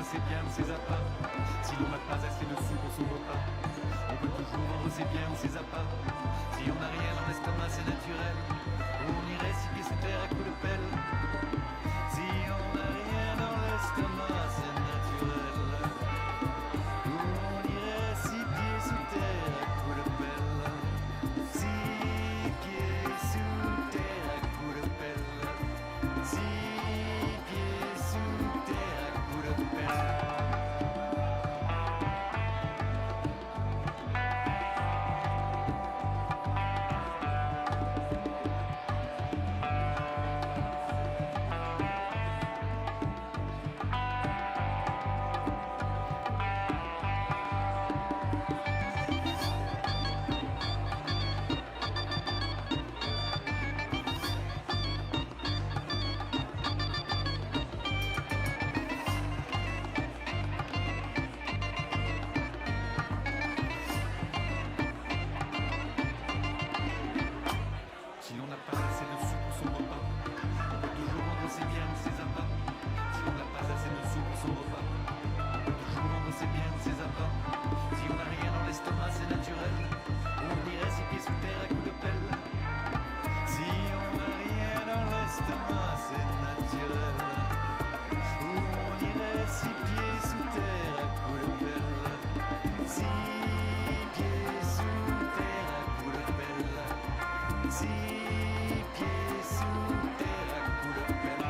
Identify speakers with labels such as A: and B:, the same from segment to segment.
A: ses biens ou ses appâts. Si l'on n'a pas assez de sous pour son repas, on peut toujours vendre ses biens ou ses appâts. Si on n'a rien dans l'estomac, c'est naturel. Ou on irait six pieds sous terre à coups de pelle. Si on n'a rien dans l'estomac, c'est naturel. Ou on irait six pieds sous terre à coups de pelle. Six pieds sous terre à coups de pelle. Six pieds sous terre à coups de pelle.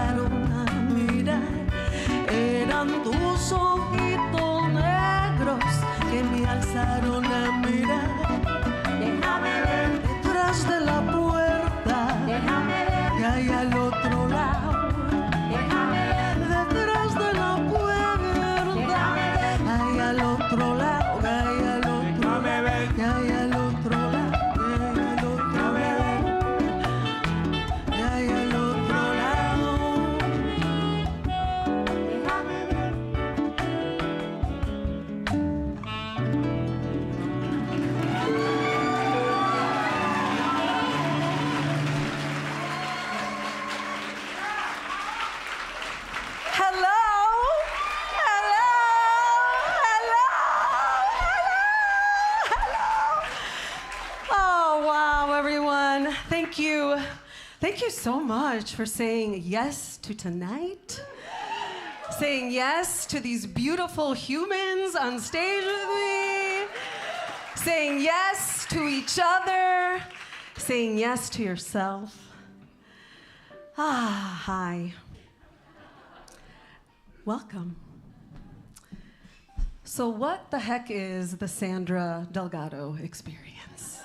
B: alzaron a mirar. Eran tus ojitos negros que me alzaron a mirar. Déjame ver detrás de la puerta, déjame ver que hay al otro lado. Déjame ver detrás de la puerta, déjame ver que hay al otro lado, que hay al otro lado, que hay al otro lado. Thank you so much for saying yes to tonight, saying yes to these beautiful humans on stage with me, saying yes to each other, saying yes to yourself. Hi. Welcome. So what the heck is the Sandra Delgado Experience?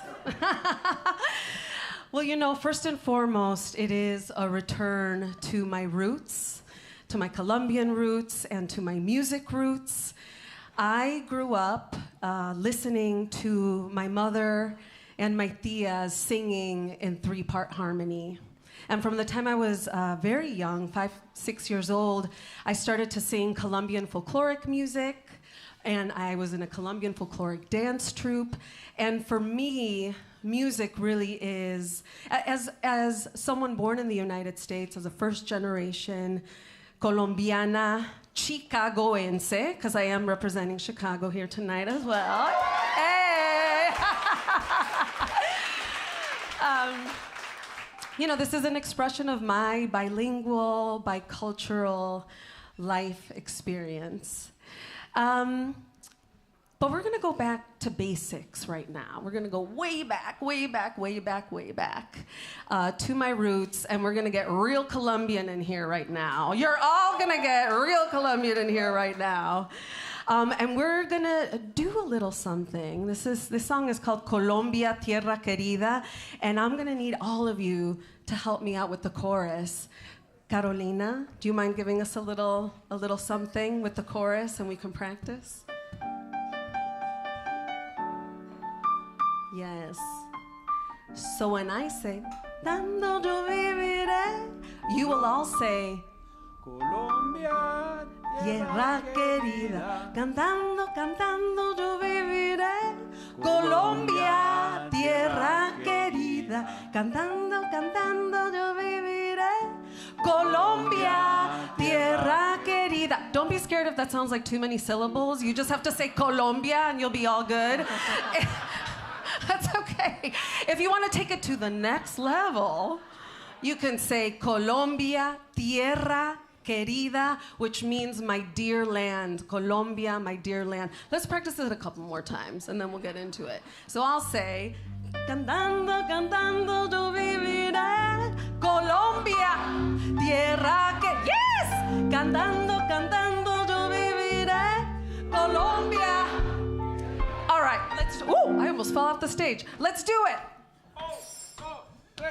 B: Well, you know, first and foremost, it is a return to my roots, to my Colombian roots, and to my music roots. I grew up listening to my mother and my tias singing in 3-part harmony. And from the time I was very young, 5, 6 years old, I started to sing Colombian folkloric music, and I was in a Colombian folkloric dance troupe. And for me, music really is, as someone born in the United States, as a first-generation Colombiana, Chicagoense, because I am representing Chicago here tonight as well. Hey! You know, this is an expression of my bilingual, bicultural life experience. But we're gonna go back to basics right now. We're gonna go way back to my roots, and we're gonna get real Colombian in here right now. You're all gonna get real Colombian in here right now. And we're gonna do a little something. This song is called Colombia, Tierra Querida, and I'm gonna need all of you to help me out with the chorus. Carolina, do you mind giving us a little something with the chorus, and we can practice? Yes. So when I say, Dando yo viviré, you will all say,
C: Colombia,
B: tierra querida, cantando, cantando yo viviré. Colombia, tierra querida, cantando, cantando yo viviré. Colombia, tierra querida. Don't be scared if that sounds like too many syllables. You just have to say Colombia and you'll be all good. That's okay. If you want to take it to the next level, you can say Colombia, tierra querida, which means my dear land. Colombia, my dear land. Let's practice it a couple more times, and then we'll get into it. So I'll say, cantando, cantando, yo viviré. Colombia, tierra que... Yes! Cantando, cantando, yo viviré. Colombia. All right, let's... Ooh, I almost fell off the stage. Let's do it.
C: 1, 2, 3.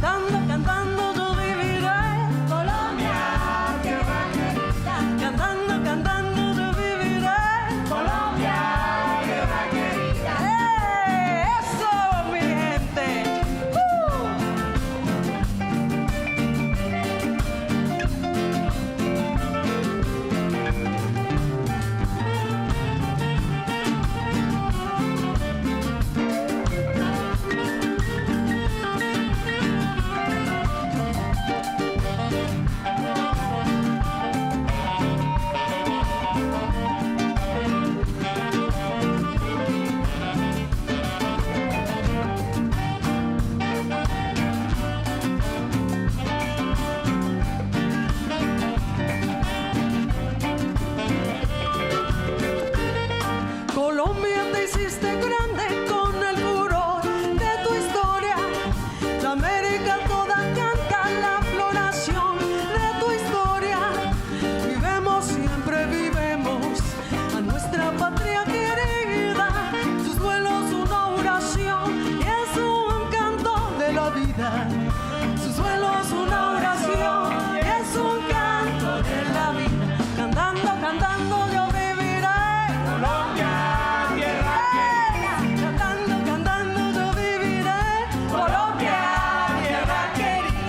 B: cantando, cantando yo viviré. Colombia, tierra querida, cantando, cantando yo viviré. Colombia, tierra querida. Eso, mi gente. Colombia, te hiciste grande con el furor de tu historia. La América toda canta la floración de tu historia. Vivemos, siempre vivemos a nuestra patria querida. Sus vuelos una oración y es un canto de la vida. Sus vuelos una oración y es un canto de la vida. Cantando, cantando yo viviré. Colombia. Cantando, cantando yo viviré. Colombia, tierra querida.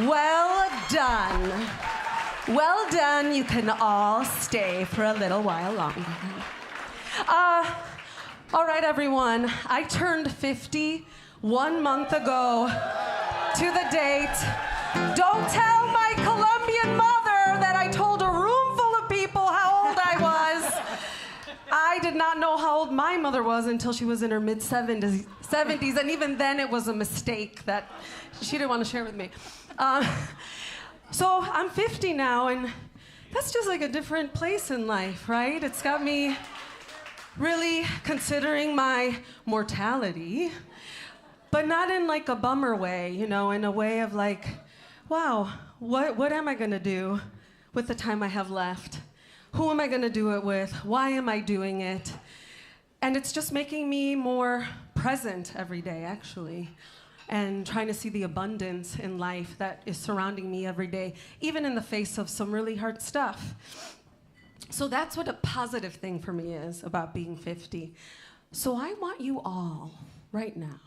B: Well done. Well done. You can all stay for a little while longer. All right, everyone. I turned 50 1 month ago to the date. Don't tell my Colombian mother that I told a room full of people how old I was. I did not know how old my mother was until she was in her mid-70s, and even then it was a mistake that she didn't want to share with me. So I'm 50 now, and that's just like a different place in life, right? It's got me really considering my mortality, but not in like a bummer way, you know, in a way of like, wow, what am I gonna do with the time I have left? Who am I gonna do it with? Why am I doing it? And it's just making me more present every day, actually, and trying to see the abundance in life that is surrounding me every day, even in the face of some really hard stuff. So that's what a positive thing for me is about being 50. So I want you all, right now,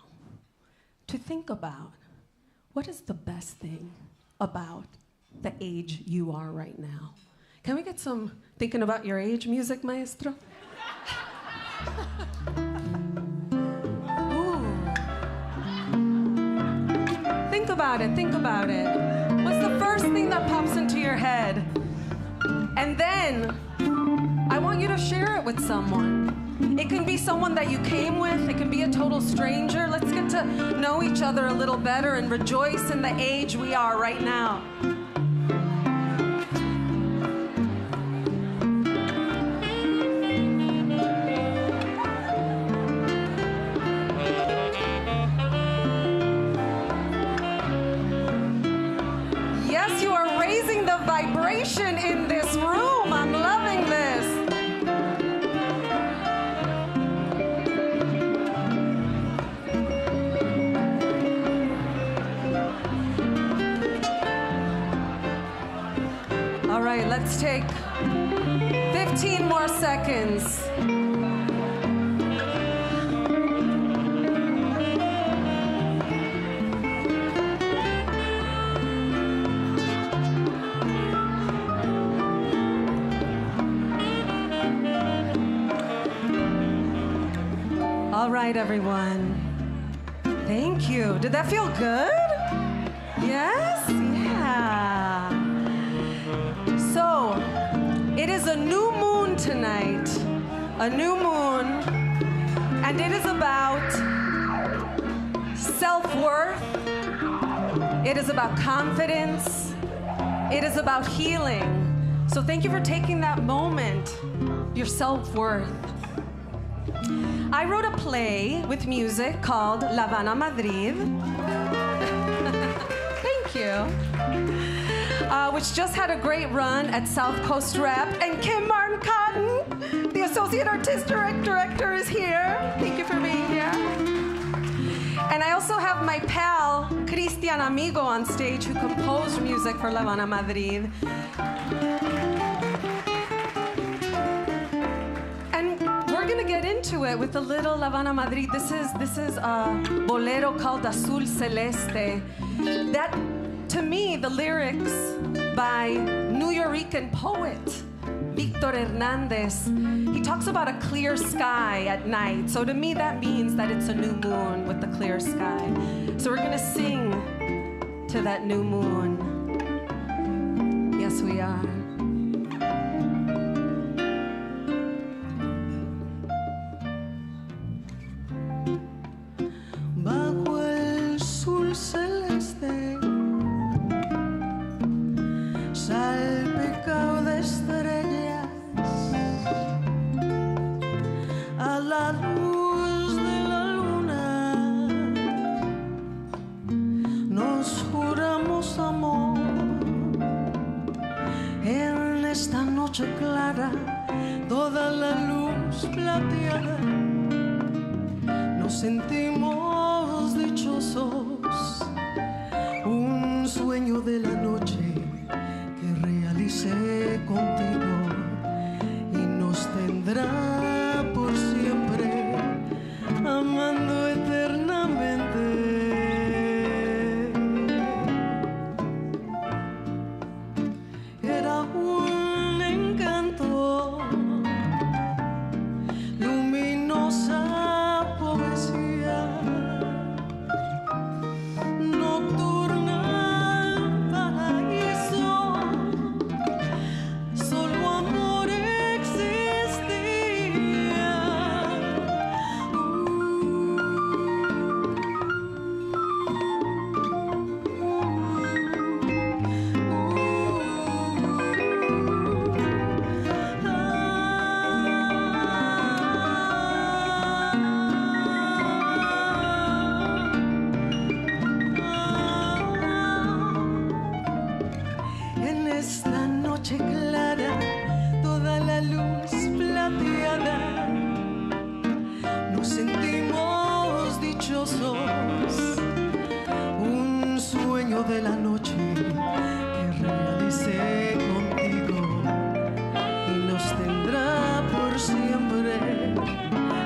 B: to think about what is the best thing about the age you are right now. Can we get some thinking about your age music, maestro? Ooh. Think about it, think about it. What's the first thing that pops into your head? And then, I want you to share it with someone. It can be someone that you came with, it can be a total stranger. Let's get to know each other a little better and rejoice in the age we are right now. Let's take 15 more seconds. All right, everyone. Thank you. Did that feel good? Yes? Yeah. So, it is a new moon tonight. A new moon. And it is about self-worth. It is about confidence. It is about healing. So thank you for taking that moment, your self-worth. I wrote a play with music called Havana Madrid. Thank you. Which just had a great run at South Coast Rep. And Kim Martin Cotton, the Associate Artistic Director, is here. Thank you for being here. And I also have my pal, Cristian Amigo, on stage, who composed music for Havana Madrid. We're gonna get into it with a little Havana Madrid. This is a bolero called Azul Celeste. That, to me, the lyrics by New Yorican poet Victor Hernandez. He talks about a clear sky at night. So to me, that means that it's a new moon with the clear sky. So we're gonna sing to that new moon. Yes, we are.
D: Clara, toda la luz plateada, nos sentimos dichosos, un sueño de la noche que realicé contigo y nos tendrá por siempre, amando eternamente. Era un encanto, luminosa poesía, nocturna paraíso, solo amor existía. En esta noche clara, toda la luz plateada, nos sentimos dichosos, un sueño de la noche que realicé contigo y nos tendrá por siempre,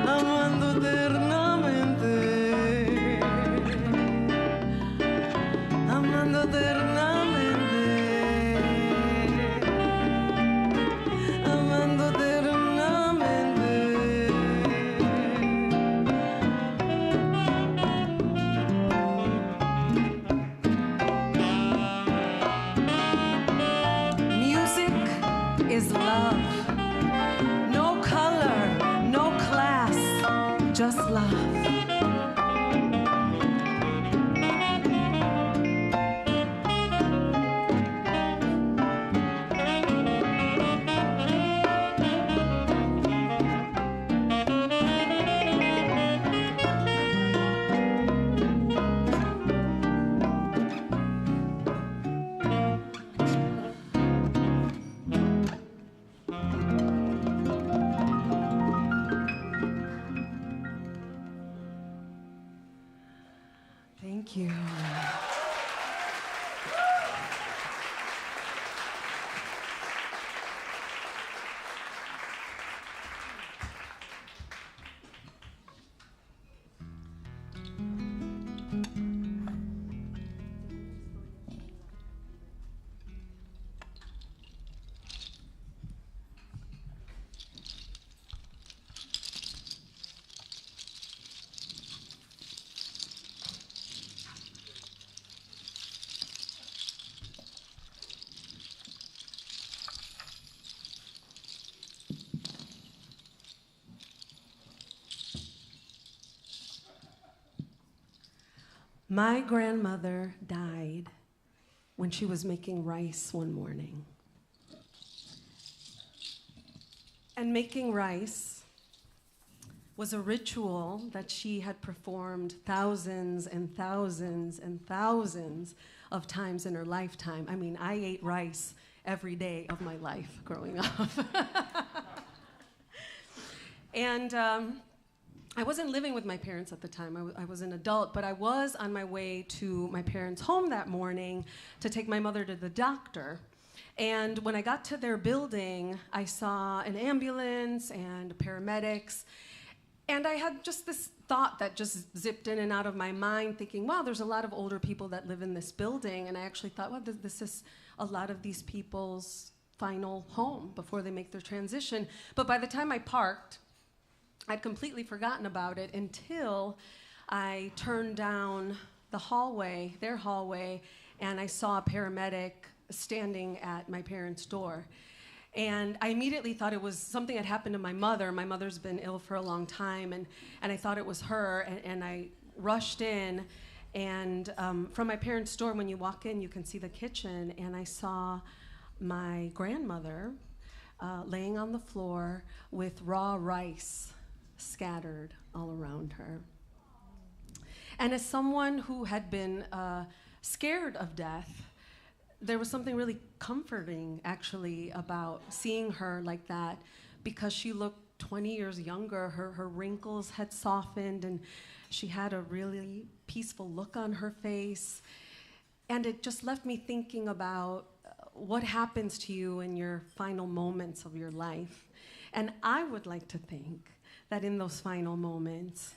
D: amando eternamente, amando eternamente. Amando eternamente.
B: Music is love. No color, no class, just love. Thank you. My grandmother died when she was making rice one morning. And making rice was a ritual that she had performed thousands and thousands and thousands of times in her lifetime. I mean, I ate rice every day of my life growing up. And I wasn't living with my parents at the time. I was an adult, but I was on my way to my parents' home that morning to take my mother to the doctor. And when I got to their building, I saw an ambulance and paramedics. And I had just this thought that just zipped in and out of my mind, thinking, wow, there's a lot of older people that live in this building. And I actually thought, well, this is a lot of these people's final home before they make their transition. But by the time I parked, I'd completely forgotten about it until I turned down the hallway, their hallway, and I saw a paramedic standing at my parents' door. And I immediately thought it was something that happened to my mother. My mother's been ill for a long time, and I thought it was her, and I rushed in. And from my parents' door, when you walk in, you can see the kitchen, and I saw my grandmother laying on the floor with raw rice scattered all around her. And as someone who had been scared of death, there was something really comforting, actually, about seeing her like that, because she looked 20 years younger. Her wrinkles had softened, and she had a really peaceful look on her face. And it just left me thinking about what happens to you in your final moments of your life. And I would like to think that in those final moments,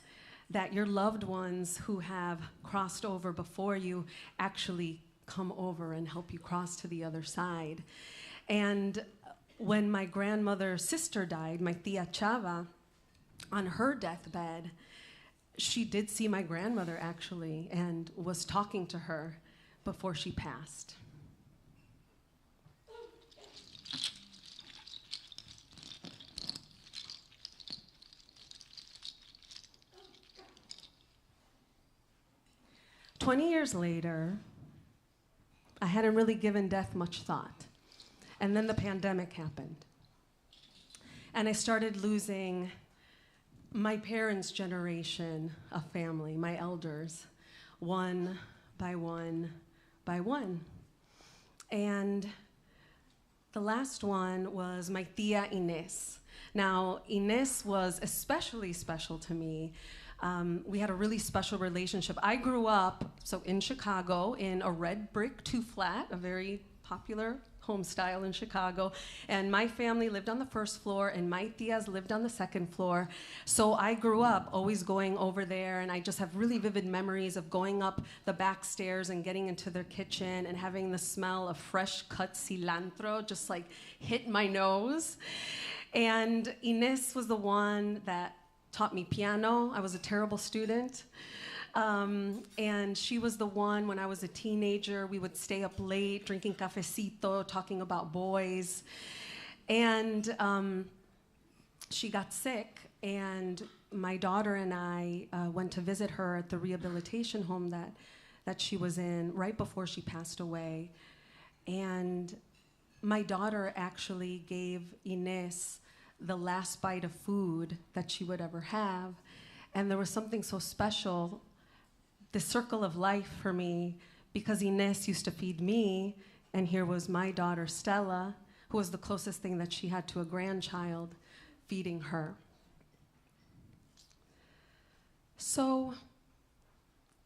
B: that your loved ones who have crossed over before you actually come over and help you cross to the other side. And when my grandmother's sister died, my tia Chava, on her deathbed, she did see my grandmother actually and was talking to her before she passed. "20 years later, I hadn't really given death much thought. And then the pandemic happened. And I started losing my parents' generation of family, my elders, one by one by one. And the last one was my tia Inés. Now, Inés was especially special to me. We had a really special relationship. I grew up, in Chicago, in a red brick 2-flat, a very popular home style in Chicago. And my family lived on the first floor, and my tias lived on the second floor. So I grew up always going over there, and I just have really vivid memories of going up the back stairs and getting into their kitchen and having the smell of fresh cut cilantro just like hit my nose. And Inés was the one that taught me piano. I was a terrible student. And she was the one, when I was a teenager, we would stay up late drinking cafecito, talking about boys. And she got sick, and my daughter and I went to visit her at the rehabilitation home that she was in right before she passed away. And my daughter actually gave Inés the last bite of food that she would ever have. And there was something so special, the circle of life for me, because Inés used to feed me, and here was my daughter Stella, who was the closest thing that she had to a grandchild, feeding her. So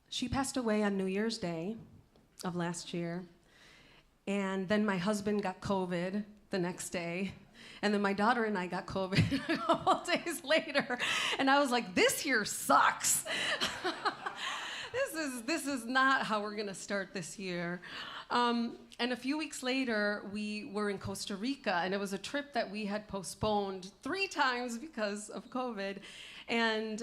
B: she passed away on New Year's Day of last year, and then my husband got COVID the next day. And then my daughter and I got COVID a couple days later. And I was like, this year sucks. This is not how we're going to start this year. And a few weeks later, we were in Costa Rica. And it was a trip that we had postponed 3 times because of COVID. And,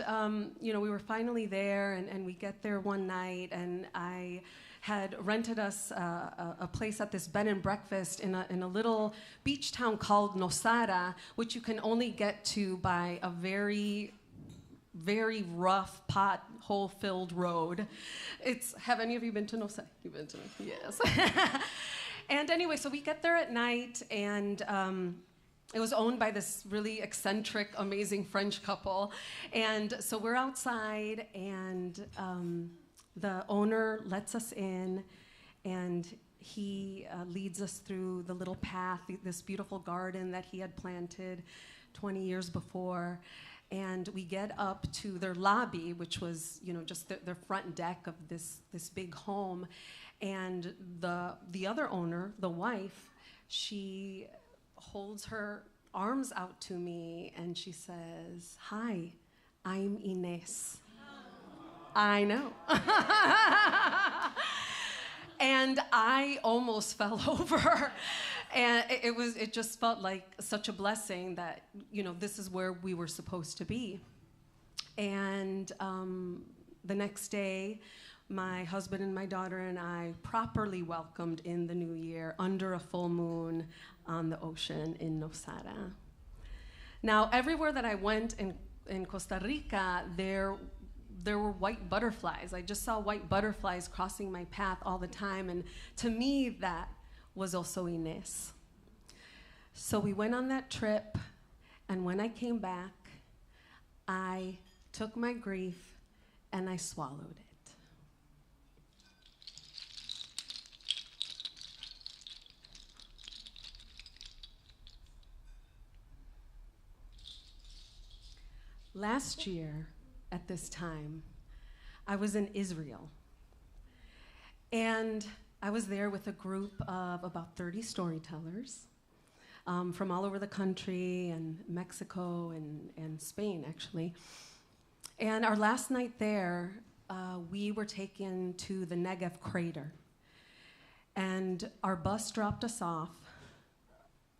B: we were finally there. And we get there one night. And I had rented us a place at this bed and breakfast in a little beach town called Nosara, which you can only get to by a very very rough, pothole-filled road. Have any of you been to Nosai? You've been to Nosai? Yes. And anyway, so we get there at night, and it was owned by this really eccentric, amazing French couple. And so we're outside, and the owner lets us in, and he leads us through the little path, this beautiful garden that he had planted 20 years before. And we get up to their lobby, which was, just their front deck of this big home. And the other owner, the wife, she holds her arms out to me and she says, "Hi, I'm Ines." I know. And I almost fell over. And it just felt like such a blessing that, this is where we were supposed to be. And the next day, my husband and my daughter and I properly welcomed in the new year under a full moon on the ocean in Nosara. Now, everywhere that I went in Costa Rica, there were white butterflies. I just saw white butterflies crossing my path all the time. And to me, that was also Ines. So we went on that trip, and when I came back, I took my grief and I swallowed it. Last year, at this time, I was in Israel. And I was there with a group of about 30 storytellers from all over the country, and Mexico and Spain, actually. And our last night there, we were taken to the Negev crater. And our bus dropped us off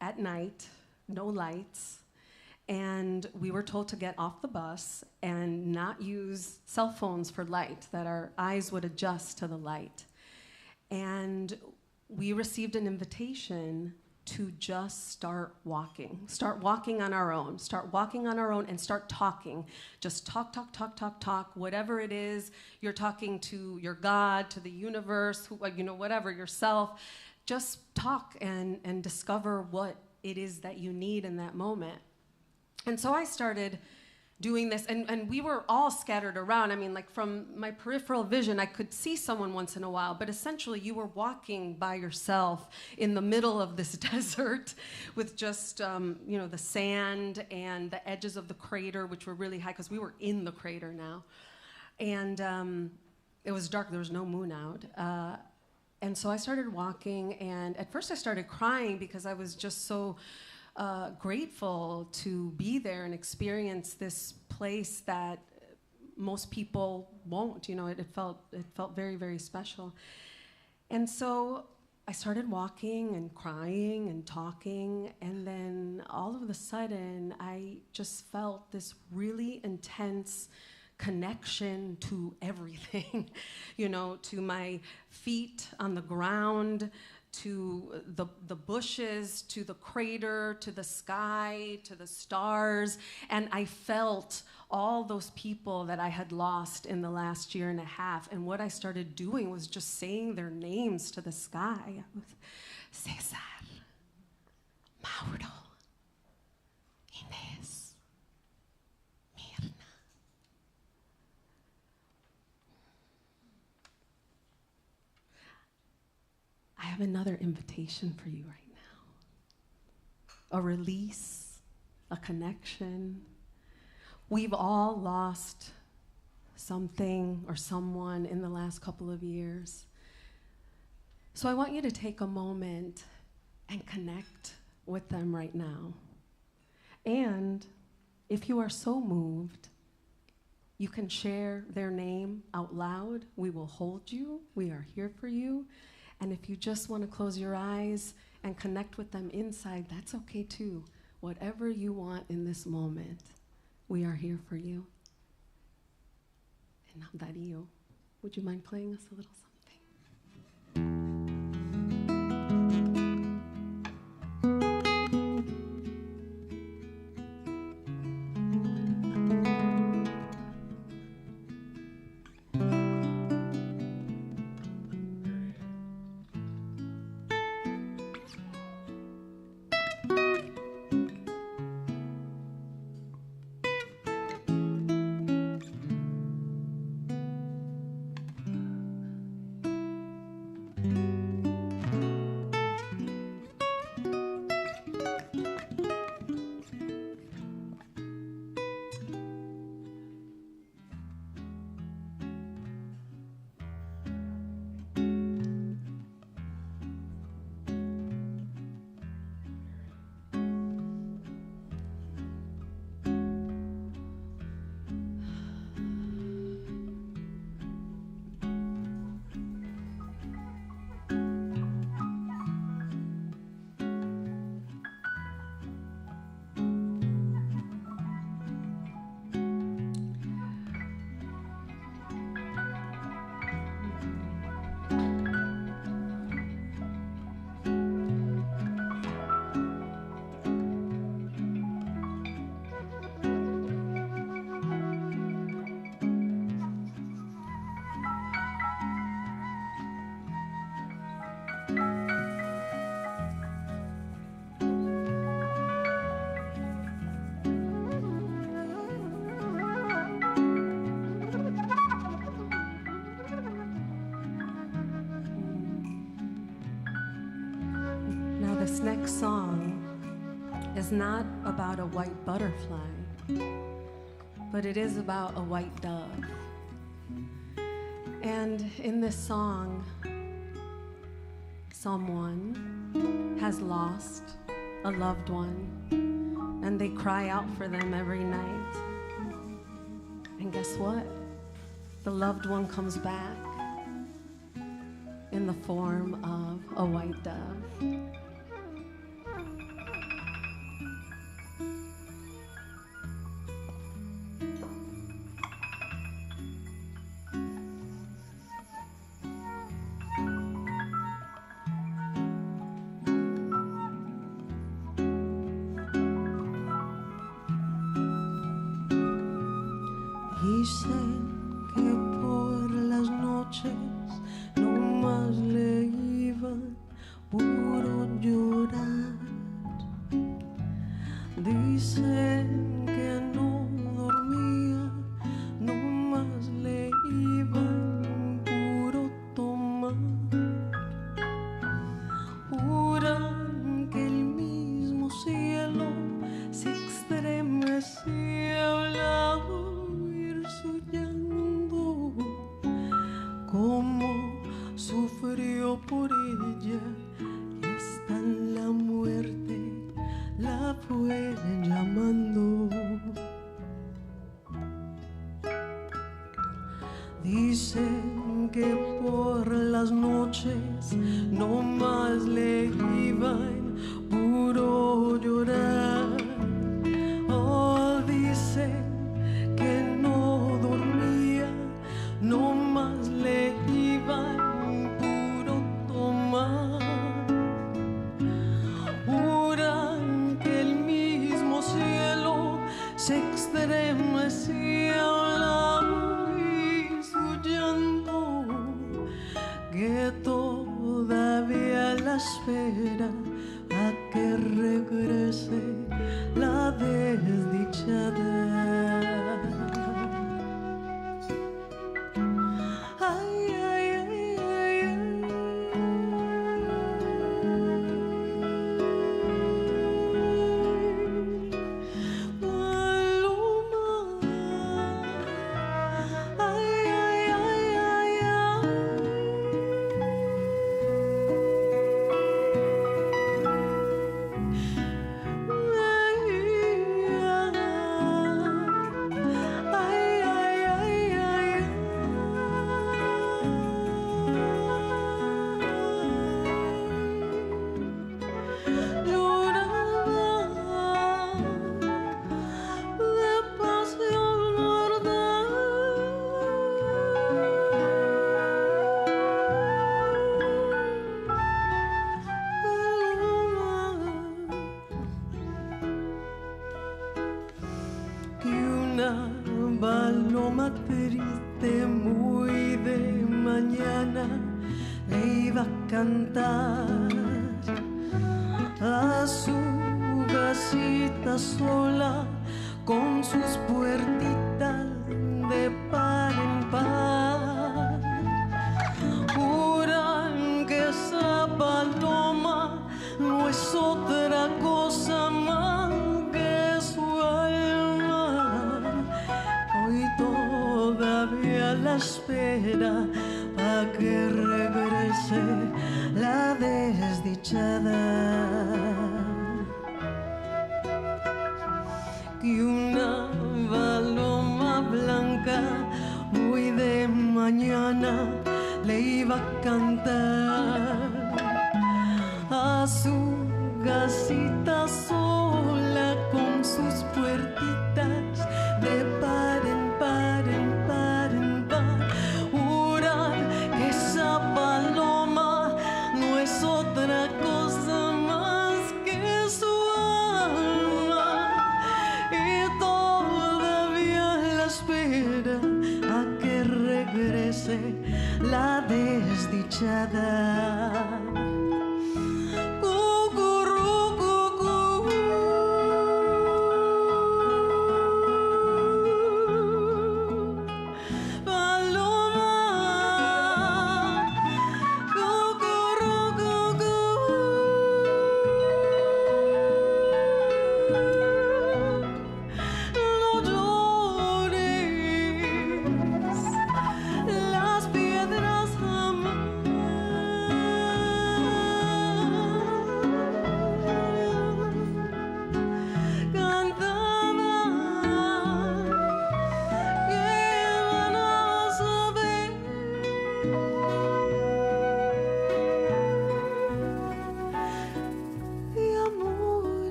B: at night, no lights. And we were told to get off the bus and not use cell phones for light, that our eyes would adjust to the light. And we received an invitation to just start walking on our own, and start talking. Just talk, whatever it is. You're talking to your God, to the universe, whatever, yourself. Just talk and discover what it is that you need in that moment. And so I started doing this, and we were all scattered around. I mean, like from my peripheral vision, I could see someone once in a while, but essentially you were walking by yourself in the middle of this desert with just, the sand and the edges of the crater, which were really high, because we were in the crater now. And it was dark, there was no moon out. And so I started walking, and at first I started crying because I was just so grateful to be there and experience this place that most people won't. It felt very, very special. And so I started walking and crying and talking, and then all of a sudden I just felt this really intense connection to everything, to my feet on the ground, to the bushes, to the crater, to the sky, to the stars. And I felt all those people that I had lost in the last year and a half. And what I started doing was just saying their names to the sky. Cesar, Mauro, Inés, Mirna. I have another invitation for you right now. A release, a connection. We've all lost something or someone in the last couple of years. So I want you to take a moment and connect with them right now. And if you are so moved, you can share their name out loud. We will hold you. We are here for you. And if you just want to close your eyes and connect with them inside, that's okay too. Whatever you want in this moment, we are here for you. And now, Dario, would you mind playing us a little something? This next song is not about a white butterfly, but it is about a white dove. And in this song, someone has lost a loved one, and they cry out for them every night. And guess what? The loved one comes back in the form of a white dove.
D: Dicen que por las noches no más le iban puro llorar. Dicen que no dormía, no más le iban puro tomar. Juran que el mismo cielo se estremecía al oír su llanto, como sufrió por ella, y hasta la muerte la fue llamando. Dicen que por las noches no más le iban puro llorar. Oh, dicen que no dormía, no más le iban puro tomar. Juran que el mismo cielo se estremecía al oír su llanto, que todavía la espera a que regrese la desdichada. Ay, ay, ay, ay, Paloma. Ay, ay, ay, ay, paloma triste muy de mañana le iba a cantar a su casita sola con sus puertitas de par en par. Juran que esa paloma no es otra cosa más que su alma. Hoy todavía la espera a que regrese la desdichada. Y una paloma blanca muy de mañana le iba a cantar a su casita sola con sus puertitas de par en par en par en par. Juran que esa paloma no es otra cosa más que su alma, y todavía la espera a que regrese la desdichada.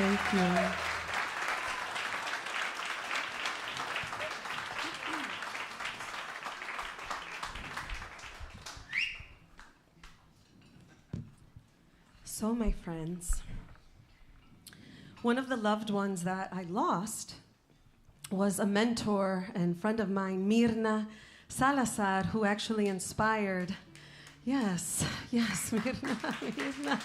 B: Thank you. So, my friends, one of the loved ones that I lost was a mentor and friend of mine, Mirna Salazar, who actually inspired, yes, Mirna.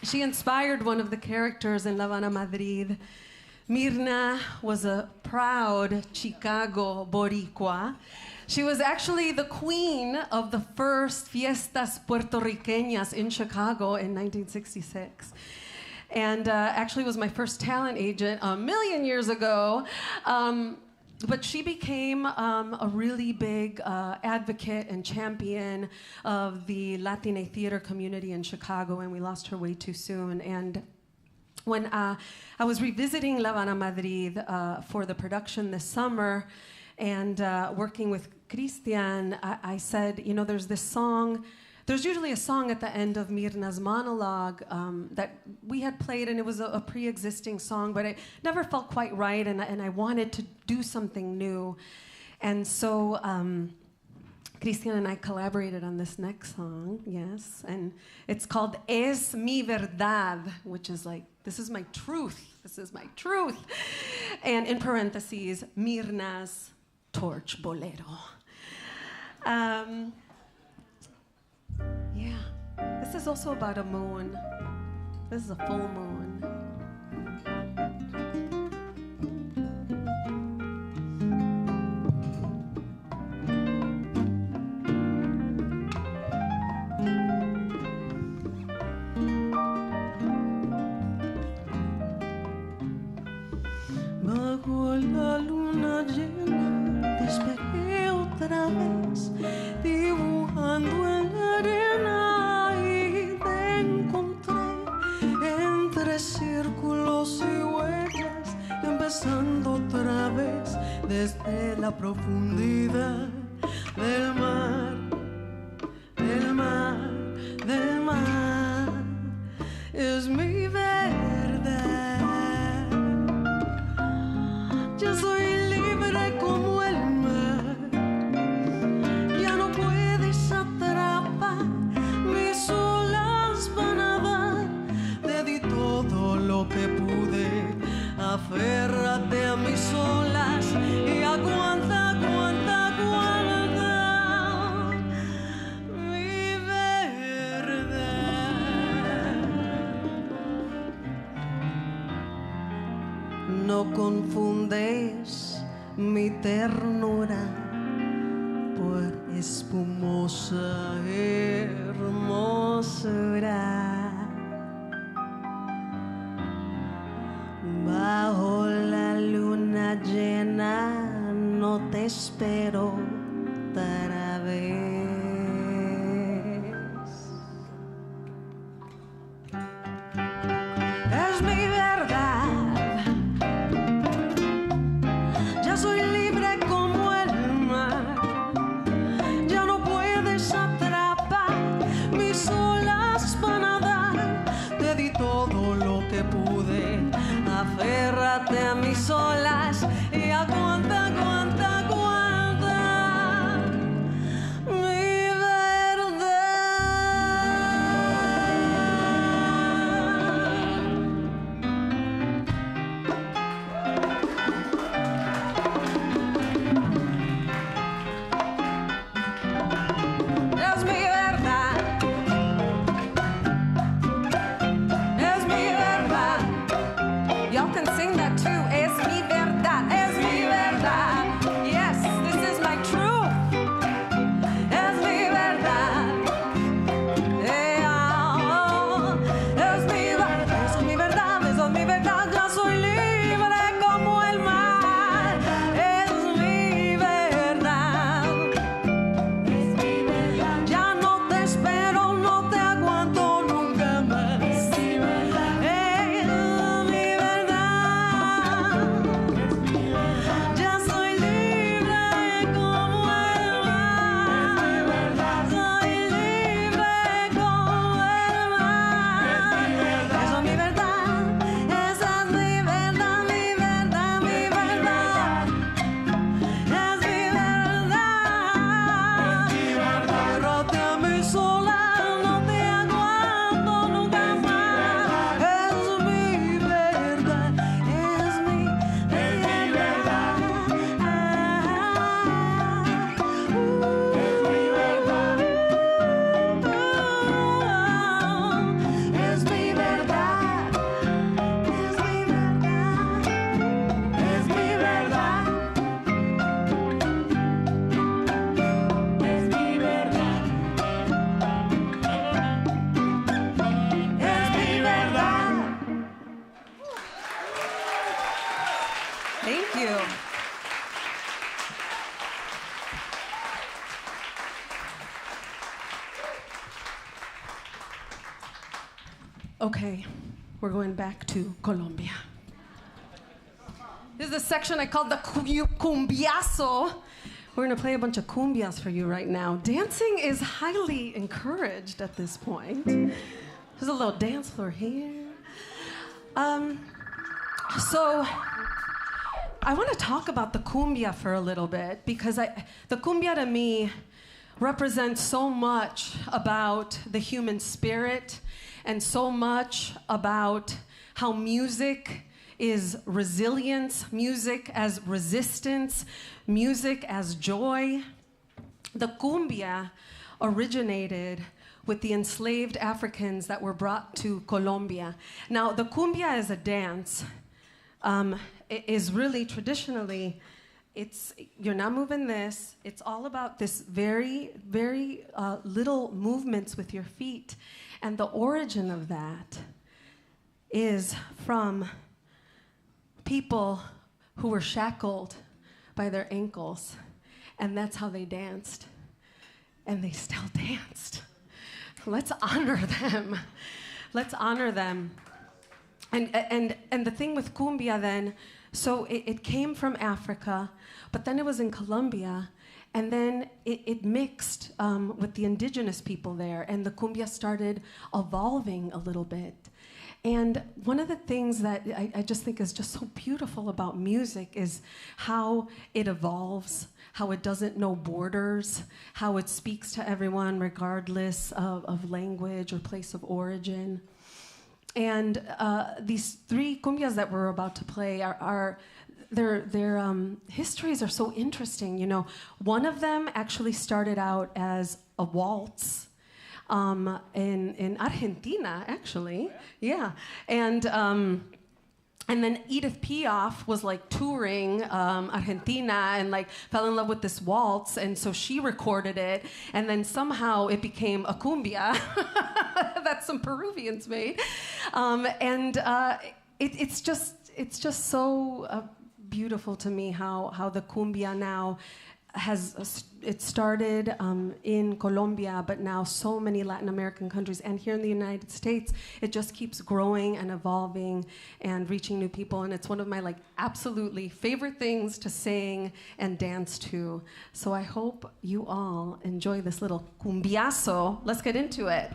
B: She inspired one of the characters in Havana Madrid. Mirna was a proud Chicago Boricua. She was actually the queen of the first fiestas puertorriqueñas in Chicago in 1966. And actually was my first talent agent a million years ago. But she became a really big advocate and champion of the Latina theater community in Chicago, and we lost her way too soon. And when I was revisiting La Havana Madrid for the production this summer and working with Christian, I said, you know, there's this song. There's usually a song at the end of Mirna's monologue that we had played, and it was a pre-existing song, but it never felt quite right, and I wanted to do something new. And so Christian and I collaborated on this next song, yes, and it's called Es Mi Verdad, which is like, this is my truth, and in parentheses, Mirna's torch bolero. Yeah, this is also about a moon. This is a full moon.
D: Bajo la luna llena despegué otra vez, dibujando en la arena, y te encontré entre círculos y huellas, empezando otra vez desde la profundidad del mar, del mar, del mar. Es mi verdad. Yo soy libre como el mar. Ya no puedes atrapar mis olas van a dar. Te di todo lo que pude. Aférrate a mis olas y aguanta, aguanta, aguanta. Mi verdad. No confundes mi ternura por espumosa hermosura. Bajo la luna llena no te espero otra vez. Es mi verdad. Ya soy libre como el mar. Ya no puedes atrapar mis olas van a dar. Te di todo lo que pude. Aférrate a mis olas y aguanta, aguanta, aguanta. Mi verdad. Es mi verdad. Es mi verdad. Y'all can sing that too. Es mi verdad.
B: Okay, we're going back to Colombia. This is a section I call the cumbiaso. We're gonna play a bunch of cumbias for you right now. Dancing is highly encouraged at this point. There's a little dance floor here. So I want to talk about the cumbia for a little bit because the cumbia to me represents so much about the human spirit and so much about how music is resilience, music as resistance, music as joy. The cumbia originated with the enslaved Africans that were brought to Colombia. Now, the cumbia as a dance is really traditionally, you're not moving this. It's all about this very, very little movements with your feet. And the origin of that is from people who were shackled by their ankles. And that's how they danced. And they still danced. Let's honor them. Let's honor them. And the thing with cumbia then, so it came from Africa, but then it was in Colombia, and then it mixed with the indigenous people there, and the cumbia started evolving a little bit. And one of the things that I just think is just so beautiful about music is how it evolves, how it doesn't know borders, how it speaks to everyone regardless of language or place of origin. And these three cumbias that we're about to play their histories are so interesting. You know, one of them actually started out as a waltz in Argentina, actually. Yeah. And then Edith Piaf was like touring Argentina and like fell in love with this waltz, and so she recorded it, and then somehow it became a cumbia that some Peruvians made, it's just so beautiful to me how the cumbia now it started in Colombia, but now so many Latin American countries, and here in the United States, it just keeps growing and evolving and reaching new people, and it's one of my like absolutely favorite things to sing and dance to. So I hope you all enjoy this little cumbiaso. Let's get into it.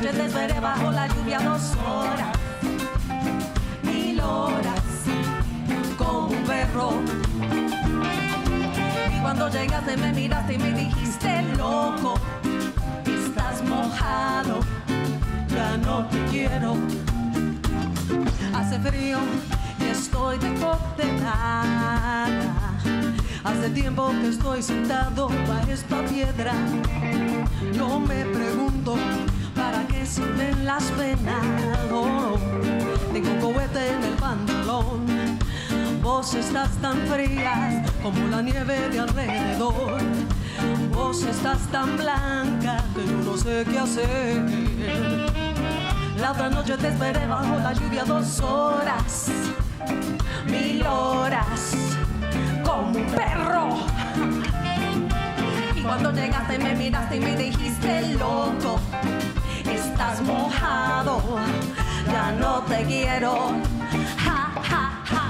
D: noche te esperé bajo la lluvia 2 horas, 1000 horas, como un perro. Y cuando llegaste me miraste y me dijiste, loco, estás mojado, ya no te quiero. Hace frío y estoy descongelada. Hace tiempo que estoy sentado bajo esta piedra. Yo me pregunto, ¿para qué sirven las penas? Oh, tengo un cohete en el pantalón. Vos estás tan frías como la nieve de alrededor. Vos estás tan blanca que yo no sé qué hacer. La otra noche te esperé bajo la lluvia 2 horas, 1000 horas, como un perro. Y cuando llegaste me miraste y me dijiste, loco, estás mojado, ya no te quiero. Ja, ja, ja.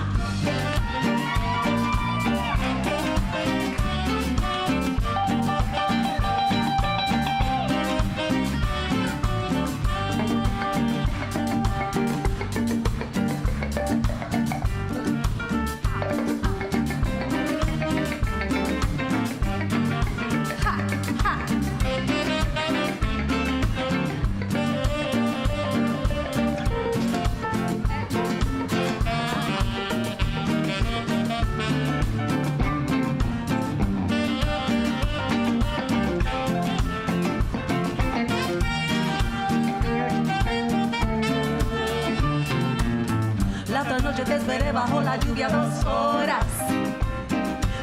D: Te esperé bajo la lluvia 2 horas,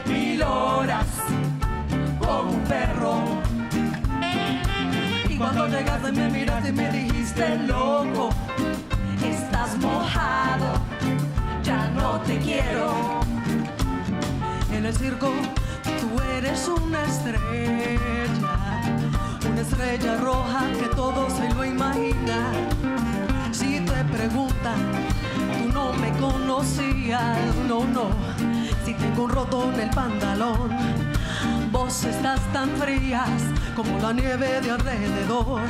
D: 1000 horas, como un perro. Y cuando llegaste me miraste y me dijiste, loco, estás mojado, ya no te quiero. En el circo tú eres una estrella roja que todo se lo imagina. Si te preguntan, tú no me conocías, no, no. Si tengo un roto en el pantalón, vos estás tan frías como la nieve de alrededor.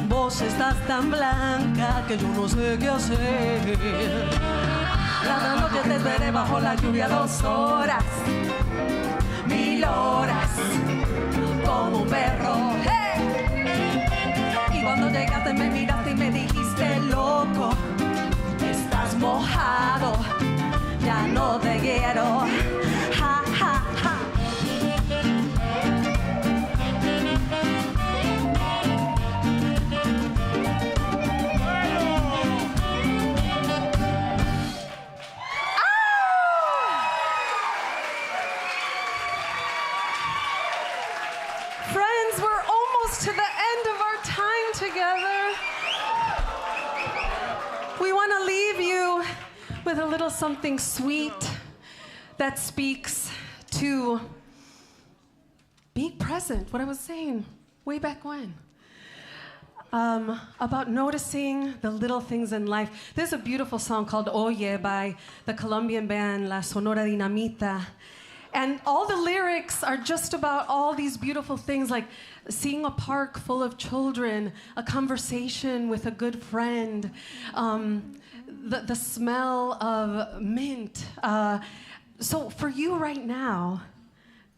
D: Vos estás tan blanca que yo no sé qué hacer. La noche te esperé bajo la lluvia 2 horas, 1000 horas, como un perro. ¡Hey! Y cuando llegaste me miraste y me dijiste, loco, estás mojado, ya no te quiero. Ja, ja, ja.
B: Friends, we're almost to the end of our time together. We want to leave you with a little something sweet that speaks to being present, what I was saying way back when. About noticing the little things in life. There's a beautiful song called Oye by the Colombian band La Sonora Dinamita. And all the lyrics are just about all these beautiful things, like seeing a park full of children, a conversation with a good friend, the smell of mint. So for you right now,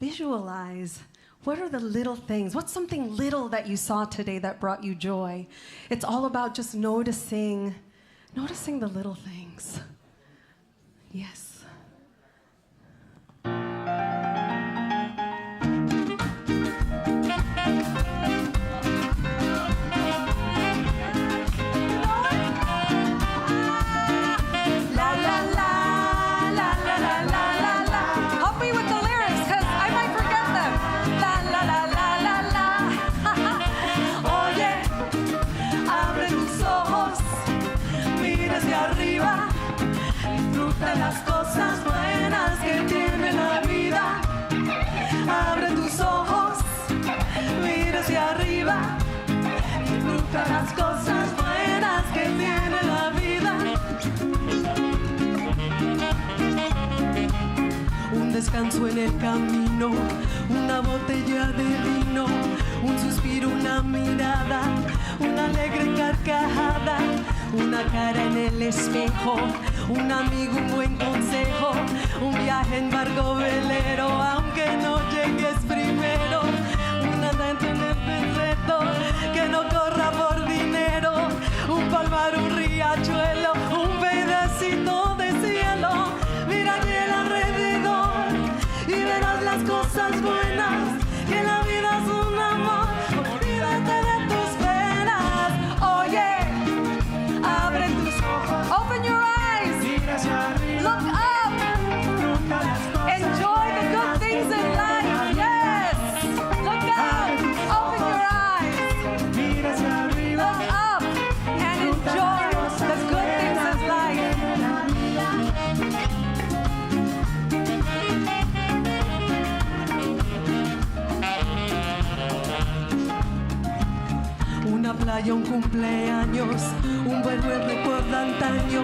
B: visualize, what are the little things? What's something little that you saw today that brought you joy? It's all about just noticing the little things. Yes.
D: Las cosas buenas que tiene la vida. Abre tus ojos, mira hacia arriba, disfruta las cosas buenas que tiene la vida. Un descanso en el camino, una botella de vino, un suspiro, una mirada, una alegre carcajada, una cara en el espejo, un amigo, un buen consejo, un viaje en barco velero, aunque no llegues primero, una dentro en el reto, que no corra por dinero, un palmar, un riachuelo, un pedacito de cielo, mira bien alrededor y verás las cosas buenas, que la vida es un amor, olvídate de tus penas, oye, abre tus ojos, open your eyes, look up, enjoy the good things in life, yes, look up, open your eyes, look up, and enjoy the good things in life. Una playa, un cumpleaños, un buen recuerdo antaño,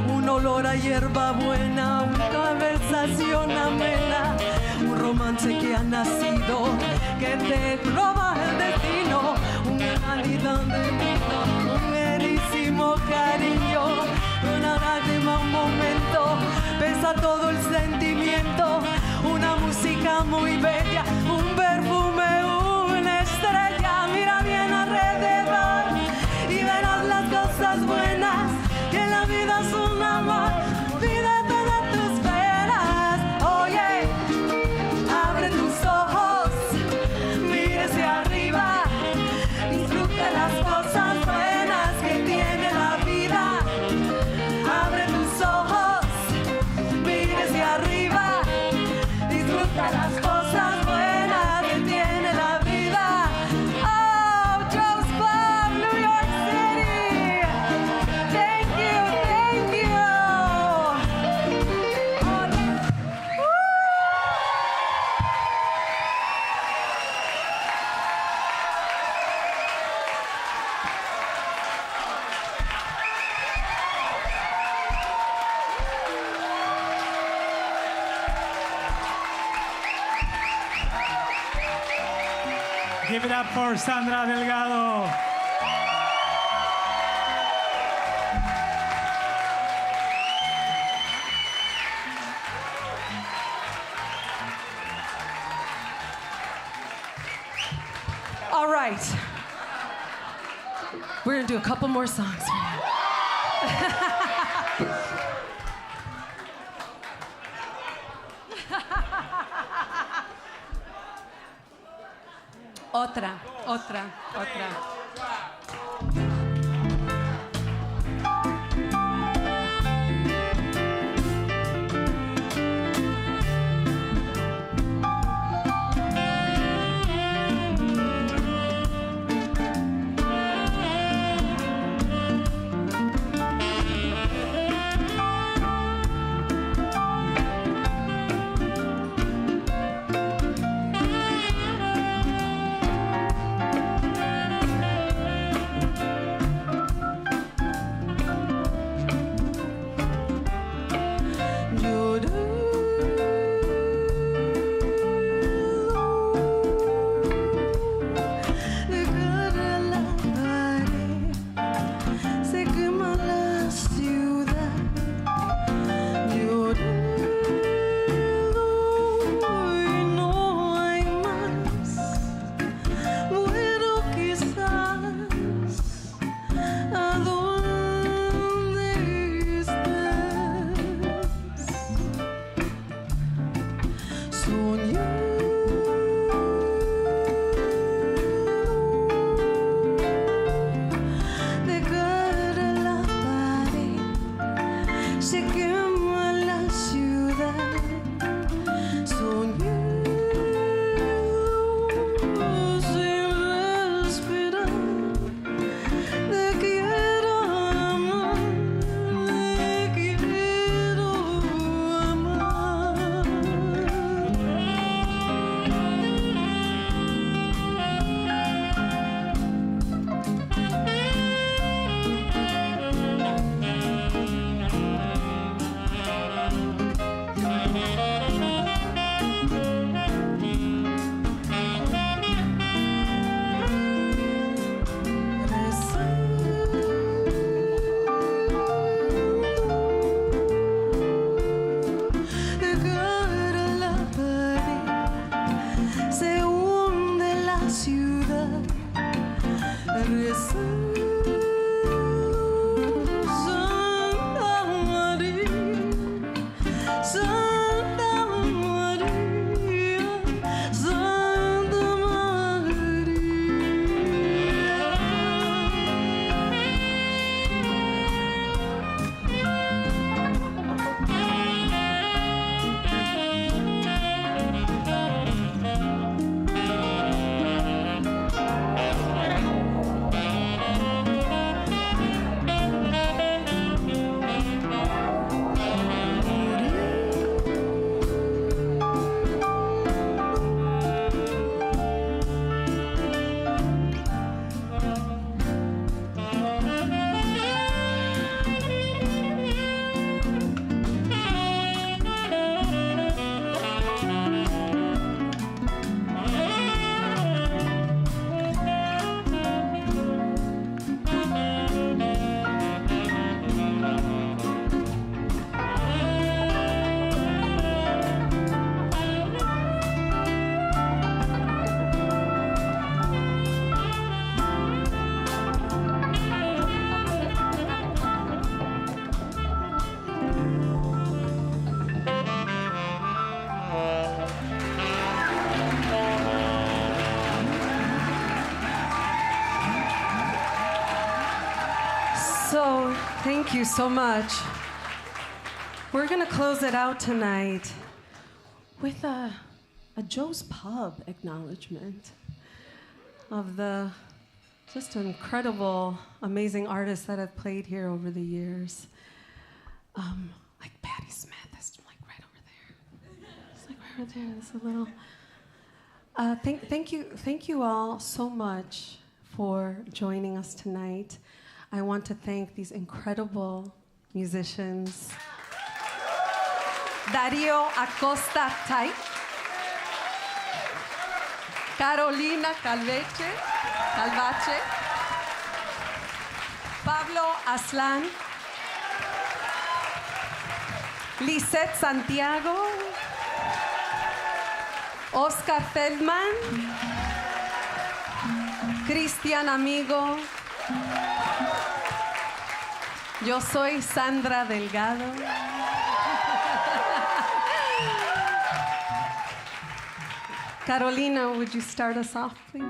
D: un olor a hierba buena, una conversación amena, un romance que ha nacido, que te roba el destino, un realidad de mundo, un verísimo cariño, una lágrima, un momento, pesa todo el sentimiento, una música muy bella, un perfume, una estrella, mira bien alrededor y verás las cosas buenas, que la vida es un amor, olvídate de tus penas, oye, abre tus ojos, mira hacia arriba, disfruta las cosas buenas que tiene la vida, abre tus ojos, mira hacia arriba, disfruta las cosas buenas que tiene la vida. Oh, Joe's Club, New York City. Thank you, thank you. Oh, woo!
E: Give it up for Sandra Delgado.
D: All right. We're going to do a couple more songs. Otra.
B: So, thank you so much. We're gonna close it out tonight with a Joe's Pub acknowledgement of the just incredible, amazing artists that have played here over the years. Like Patti Smith, that's like right over there. It's like right over there. It's a little. Thank you all so much for joining us tonight. I want to thank these incredible musicians. Dario Acosta Tai, Carolina Calvache, Pablo Aslan, Lisette Santiago, Oscar Feldman, Cristian Amigo. Yo soy Sandra Delgado. Carolina, would you start us off, please?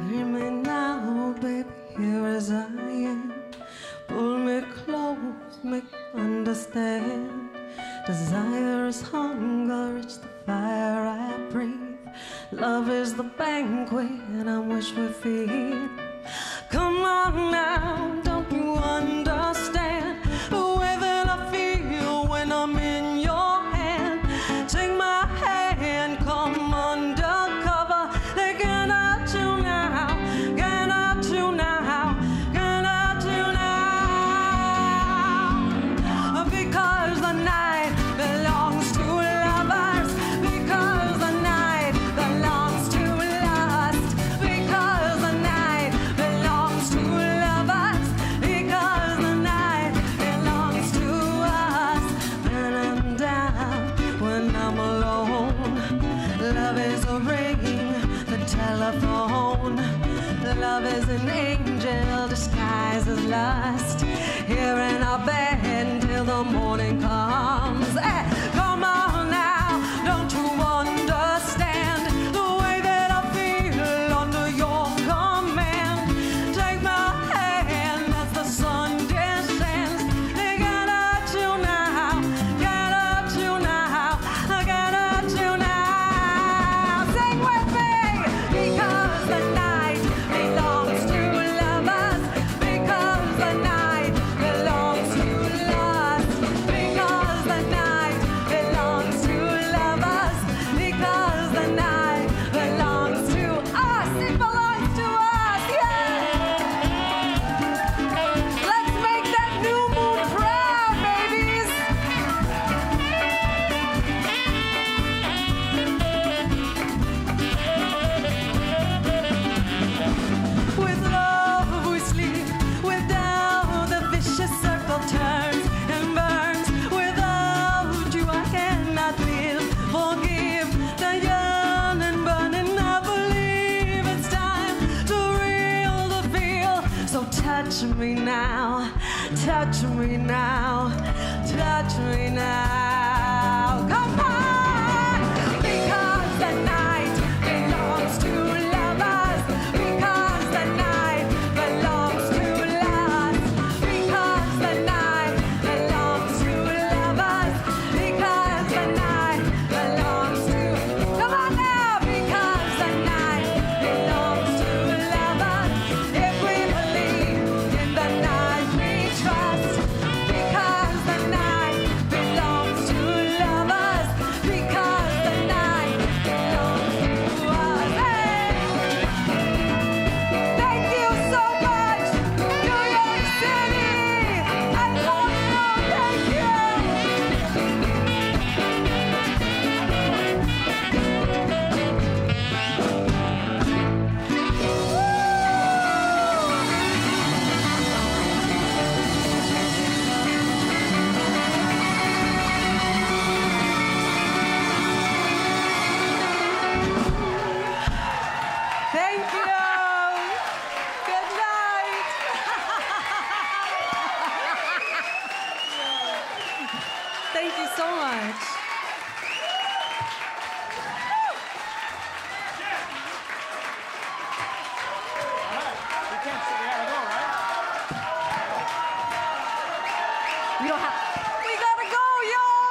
B: Hear me now, baby, here as I am. Pull me close, make me understand. Desire is hunger, it's the fire I breathe. Love is the banquet I wish we feed. Come on now, don't you understand the way that I feel when I'm in your hand? Take my hand, come undercover. They get at you now, get at you now, get at you now. Because the night belongs to lovers, because the night belongs to lust, because the night belongs to lovers, because the night belongs to us. When I'm down, when I'm alone, love is a ring, the telephone. Love is an angel disguised as lust, here in our bed until the morning comes. Hey, come on now, don't you understand the way that I feel under your command? Take my hand as the sun descends. They get at you now, get at you now, get at you now. Sing with me, because the night belongs to lovers, because the night belongs to lust, because the night belongs to lovers, because the night belongs to us. It belongs to us, yeah. Let's make that new moon proud, babies. With love we sleep, without the vicious circle turns and burns. Without you I cannot live. Forgive the yearn and burning. I believe it's time to reel the feel. So touch me now, touch me now, touch me now. Come on! Because the night belongs to lovers, because the night belongs to lust, because the night belongs to lovers, because the night belongs to. Come on now! Because the night belongs to lovers. If we believe in the night we trust, because the night belongs to lovers, because the night belongs to us. Hey! Thank you so much, New York City. I love you. Thank you. Thank you. Good night. Thank you so much. We don't have. We gotta go, y'all.